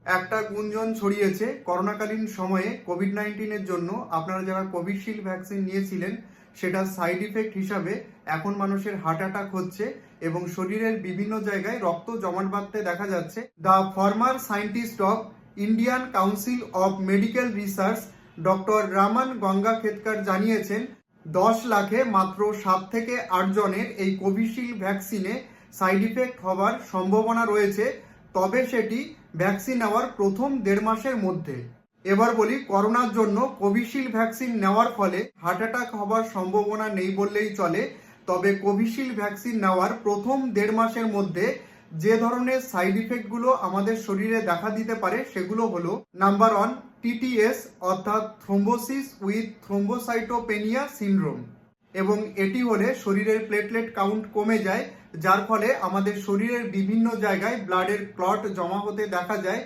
একটা গুঞ্জন ছড়িয়েছে করোনাকালীন সময়ে কোভিড-19 জন্য আপনারা যারা কোভিশিল্ড ভ্যাকসিন নিয়েছিলেন সেটার সাইড ইফেক্ট হিসাবে এখন মানুষের হার্ট অ্যাটাক হচ্ছে এবং শরীরের বিভিন্ন জায়গায় রক্ত জমাট বাঁধতে দেখা যাচ্ছে। The former scientist of Indian Council of Medical Research doctor Raman Gangakhedkar জানিয়েছেন 10 লাখে মাত্র 7 থেকে 8 জনের এই কোভিশিল্ড ভ্যাকসিনে সাইড ইফেক্ট হবার সম্ভাবনা রয়েছে, তবে সেটি ভ্যাকসিন নেওয়ার প্রথম 1.5 মাসের মধ্যে। এবার বলি, করোনার জন্য কোভিশিল্ড ভ্যাকসিন নেওয়ার ফলে হার্ট অ্যাটাক হবার সম্ভাবনা নেই বললেই চলে, তবে কোভিশিল্ড ভ্যাকসিন নেওয়ার প্রথম 1.5 মাসের মধ্যে যে ধরনের সাইড ইফেক্টগুলো আমাদের শরীরে দেখা দিতে পারে সেগুলো হলো নাম্বার 1, টিটিএস অর্থাৎ থ্রোম্বোসিস উইথ থ্রোম্বোসাইটোপেনিয়া সিনড্রোম, এবং এটি হলে শরীরের প্লেটলেট কাউন্ট কমে যায়, যার ফলে আমাদের শরীরের বিভিন্ন জায়গায় ব্লাডের ক্লট জমা হতে দেখা যায়